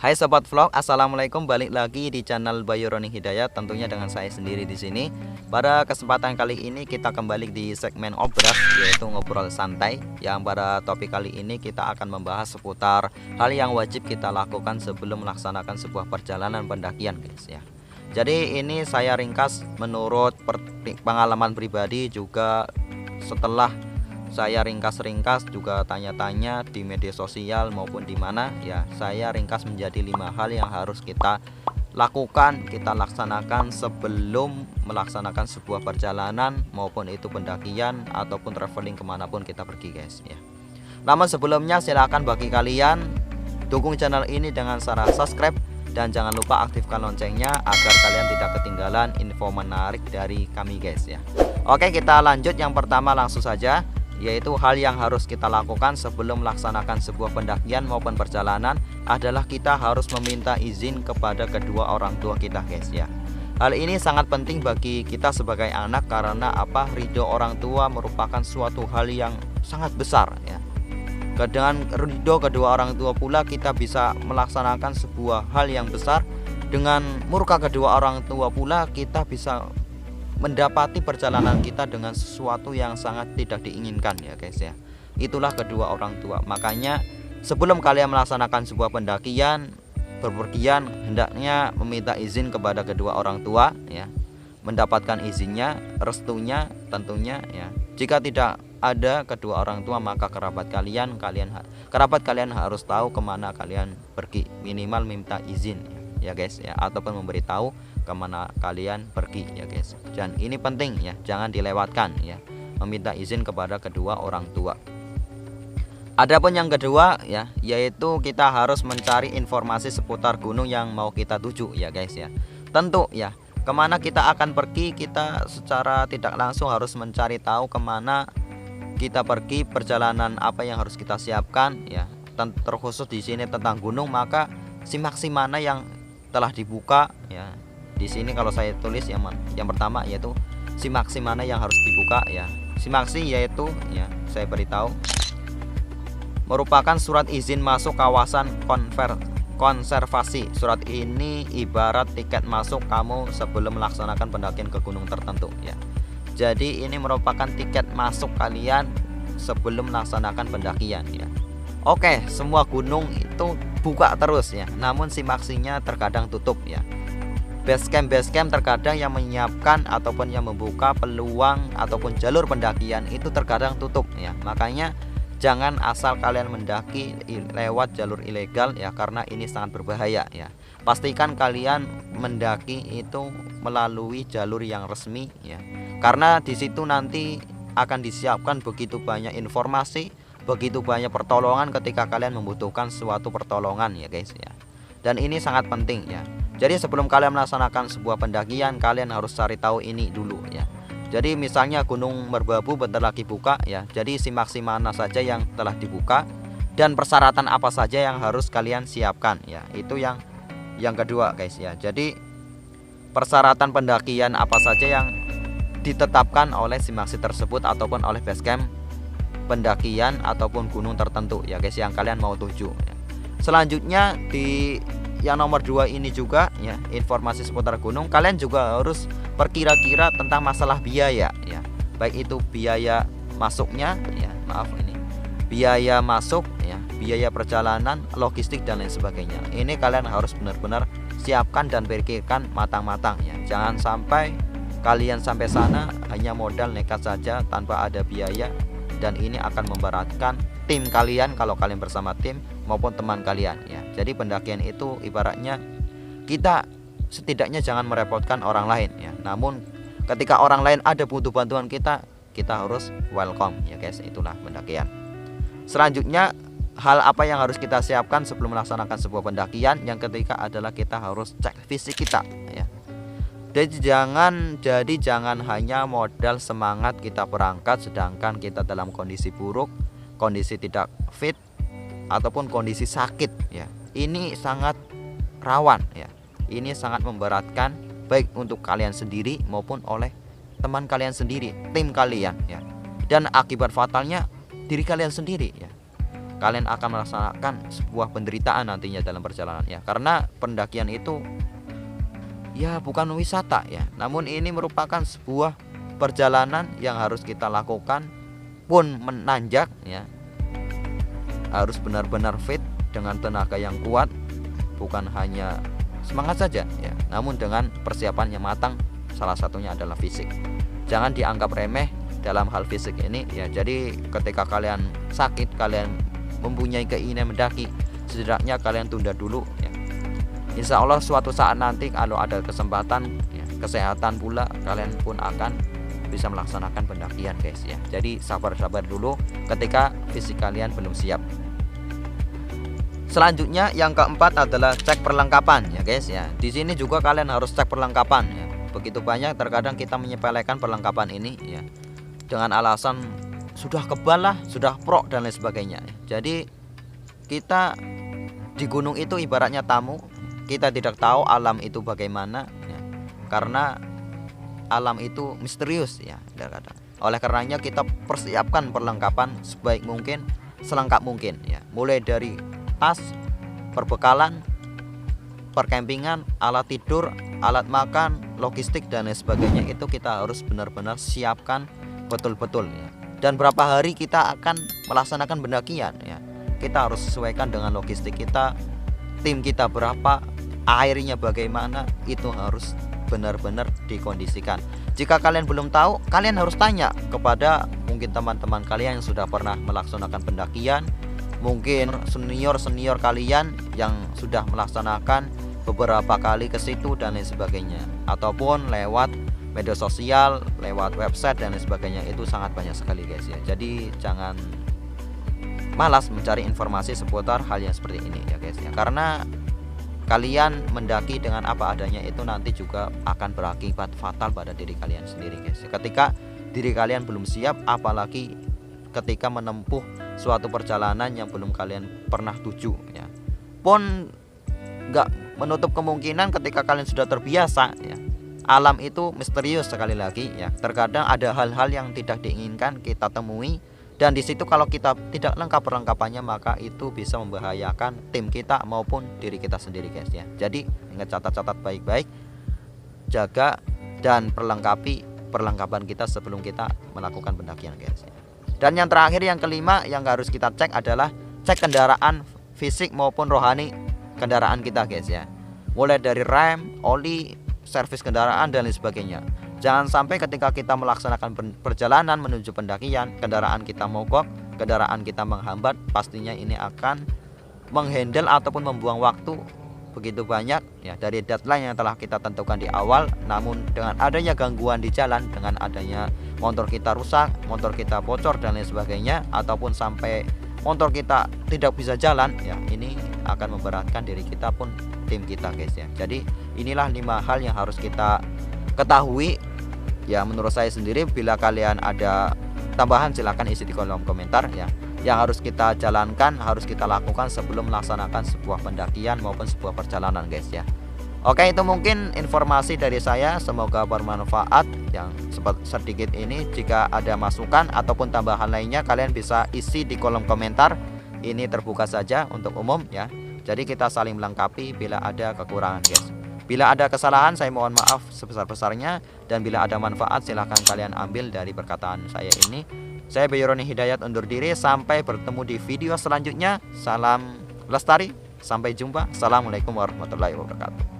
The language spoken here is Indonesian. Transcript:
Hai sobat vlog, assalamualaikum, balik lagi di channel Bayu Roni Hidayat, tentunya dengan saya sendiri di sini. Pada kesempatan kali ini kita kembali di segmen obras, yaitu ngobrol santai. Yang pada topik kali ini kita akan membahas seputar hal yang wajib kita lakukan sebelum melaksanakan sebuah perjalanan pendakian, guys ya. Jadi ini saya ringkas menurut pengalaman pribadi, juga setelah saya ringkas juga tanya-tanya di media sosial maupun di mana ya, saya ringkas menjadi 5 hal yang harus kita lakukan, kita laksanakan sebelum melaksanakan sebuah perjalanan, maupun itu pendakian ataupun traveling kemanapun kita pergi, guys ya. Namun sebelumnya silakan bagi kalian dukung channel ini dengan cara subscribe, dan jangan lupa aktifkan loncengnya agar kalian tidak ketinggalan info menarik dari kami, guys ya. Oke, kita lanjut. Yang pertama langsung saja, yaitu hal yang harus kita lakukan sebelum melaksanakan sebuah pendakian maupun perjalanan adalah kita harus meminta izin kepada kedua orang tua kita, guys ya. Hal ini sangat penting bagi kita sebagai anak, karena ridho orang tua merupakan suatu hal yang sangat besar ya. Dengan ridho kedua orang tua pula kita bisa melaksanakan sebuah hal yang besar. Dengan murka kedua orang tua pula kita bisa mendapati perjalanan kita dengan sesuatu yang sangat tidak diinginkan ya, guys ya. Itulah kedua orang tua. Makanya sebelum kalian melaksanakan sebuah pendakian, bepergian, hendaknya meminta izin kepada kedua orang tua ya. Mendapatkan izinnya, restunya tentunya ya. Jika tidak ada kedua orang tua, maka kerabat kalian harus tahu kemana kalian pergi. Minimal minta izin ya, guys ya, ataupun memberitahu kemana kalian pergi ya, guys. Dan ini penting ya, jangan dilewatkan ya, meminta izin kepada kedua orang tua. Adapun yang kedua ya, yaitu kita harus mencari informasi seputar gunung yang mau kita tuju ya, guys ya. Tentu ya, kemana kita akan pergi, kita secara tidak langsung harus mencari tahu kemana kita pergi, perjalanan apa yang harus kita siapkan ya. Terkhusus di sini tentang gunung, maka simaksi mana yang telah dibuka ya. Di sini kalau saya tulis yang pertama yaitu simaksi mana yang harus dibuka ya. Simaksi yaitu ya, saya beritahu merupakan surat izin masuk kawasan konservasi. Surat ini ibarat tiket masuk kamu sebelum melaksanakan pendakian ke gunung tertentu ya. Jadi ini merupakan tiket masuk kalian sebelum melaksanakan pendakian ya. Oke, semua gunung itu buka terus ya, namun simaksinya terkadang tutup ya. Basecamp terkadang yang menyiapkan ataupun yang membuka peluang ataupun jalur pendakian itu terkadang tutup ya. Makanya jangan asal kalian mendaki lewat jalur ilegal ya, karena ini sangat berbahaya ya. Pastikan kalian mendaki itu melalui jalur yang resmi ya, karena di situ nanti akan disiapkan begitu banyak informasi, begitu banyak pertolongan ketika kalian membutuhkan suatu pertolongan ya, guys ya. Dan ini sangat penting ya. Jadi sebelum kalian melaksanakan sebuah pendakian, kalian harus cari tahu ini dulu ya. Jadi misalnya Gunung Merbabu bentar lagi buka ya. Jadi simaksi mana saja yang telah dibuka dan persyaratan apa saja yang harus kalian siapkan ya. Itu yang kedua, guys ya. Jadi persyaratan pendakian apa saja yang ditetapkan oleh simaksi tersebut ataupun oleh basecamp pendakian ataupun gunung tertentu ya, guys, yang kalian mau tuju ya. Selanjutnya di yang nomor 2 ini juga ya, informasi seputar gunung. Kalian juga harus berkira-kira tentang masalah biaya ya, baik itu biaya masuknya ya, biaya masuk ya, biaya perjalanan, logistik dan lain sebagainya. Ini kalian harus benar-benar siapkan dan pikirkan matang-matang ya. Jangan sampai kalian sampai sana hanya modal nekat saja tanpa ada biaya, dan ini akan memberatkan tim kalian kalau kalian bersama tim maupun teman kalian ya. Jadi pendakian itu ibaratnya kita setidaknya jangan merepotkan orang lain ya. Namun ketika orang lain ada butuh bantuan kita harus welcome ya, guys. Itulah pendakian. Selanjutnya hal apa yang harus kita siapkan sebelum melaksanakan sebuah pendakian? Yang ketiga adalah kita harus cek fisik kita ya. Jadi jangan hanya modal semangat kita berangkat sedangkan kita dalam kondisi buruk, kondisi tidak fit ataupun kondisi sakit ya. Ini sangat rawan ya. Ini sangat memberatkan baik untuk kalian sendiri maupun oleh teman kalian sendiri, tim kalian ya. Dan akibat fatalnya diri kalian sendiri ya. kalian akan melaksanakan sebuah penderitaan nantinya dalam perjalanan ya. Karena pendakian itu ya bukan wisata ya, namun ini merupakan sebuah perjalanan yang harus kita lakukan. Pun menanjak ya, harus benar-benar fit dengan tenaga yang kuat, bukan hanya semangat saja ya, namun dengan persiapan yang matang. Salah satunya adalah fisik. Jangan dianggap remeh dalam hal fisik ini ya. Jadi ketika kalian sakit, kalian mempunyai keinginan mendaki, setidaknya kalian tunda dulu ya. Insya Allah suatu saat nanti kalau ada kesempatan ya, kesehatan pula, kalian pun akan bisa melaksanakan pendakian guys ya. Jadi sabar-sabar dulu ketika fisik kalian belum siap. Selanjutnya yang keempat adalah cek perlengkapan ya guys ya. Di sini juga kalian harus cek perlengkapan ya. Begitu banyak terkadang kita menyepelekan perlengkapan ini ya, dengan alasan sudah kebal lah, sudah pro dan lain sebagainya. Jadi kita di gunung itu ibaratnya tamu, kita tidak tahu alam itu bagaimana ya, karena alam itu misterius ya kadang-kadang. Oleh karenanya kita persiapkan perlengkapan sebaik mungkin, selengkap mungkin ya. Mulai dari tas, perbekalan, perkempingan, alat tidur, alat makan, logistik dan lain sebagainya, itu kita harus benar-benar siapkan betul-betul ya. Dan berapa hari kita akan melaksanakan pendakian ya, kita harus sesuaikan dengan logistik kita, tim kita berapa, airnya bagaimana, itu harus benar-benar dikondisikan. Jika kalian belum tahu, kalian harus tanya kepada mungkin teman-teman kalian yang sudah pernah melaksanakan pendakian, mungkin senior-senior kalian yang sudah melaksanakan beberapa kali ke situ dan lain sebagainya, ataupun lewat media sosial, lewat website dan lain sebagainya. Itu sangat banyak sekali guys ya. Jadi jangan malas mencari informasi seputar hal yang seperti ini ya guys ya, karena kalian mendaki dengan apa adanya itu nanti juga akan berakibat fatal pada diri kalian sendiri guys. Ketika diri kalian belum siap, apalagi ketika menempuh suatu perjalanan yang belum kalian pernah tuju ya. Pun nggak menutup kemungkinan ketika kalian sudah terbiasa ya, alam itu misterius sekali lagi ya. Terkadang ada hal-hal yang tidak diinginkan kita temui, dan di situ kalau kita tidak lengkap perlengkapannya, maka itu bisa membahayakan tim kita maupun diri kita sendiri guys ya. Jadi ingat, catat-catat baik-baik, jaga dan perlengkapi perlengkapan kita sebelum kita melakukan pendakian guys ya. Dan yang terakhir, yang kelima yang harus kita cek adalah cek kendaraan fisik maupun rohani kendaraan kita guys ya. Mulai dari rem, oli, servis kendaraan dan lain sebagainya. Jangan sampai ketika kita melaksanakan perjalanan menuju pendakian, kendaraan kita mogok, kendaraan kita menghambat, pastinya ini akan menghandle ataupun membuang waktu begitu banyak ya dari deadline yang telah kita tentukan di awal. Namun dengan adanya gangguan di jalan, dengan adanya motor kita rusak, motor kita bocor dan lain sebagainya, ataupun sampai motor kita tidak bisa jalan ya, ini akan memberatkan diri kita pun tim kita guys ya. Jadi inilah 5 hal yang harus kita ketahui ya. Menurut saya sendiri, bila kalian ada tambahan silahkan isi di kolom komentar ya, yang harus kita jalankan, harus kita lakukan sebelum melaksanakan sebuah pendakian maupun sebuah perjalanan guys ya. Oke, itu mungkin informasi dari saya, semoga bermanfaat yang sedikit ini. Jika ada masukan ataupun tambahan lainnya, kalian bisa isi di kolom komentar. Ini terbuka saja untuk umum ya. Jadi kita saling melengkapi bila ada kekurangan guys. Bila ada kesalahan, saya mohon maaf sebesar-besarnya, dan bila ada manfaat silahkan kalian ambil dari perkataan saya ini. Saya Bayu Roni Hidayat undur diri, sampai bertemu di video selanjutnya. Salam lestari, sampai jumpa. Assalamualaikum warahmatullahi wabarakatuh.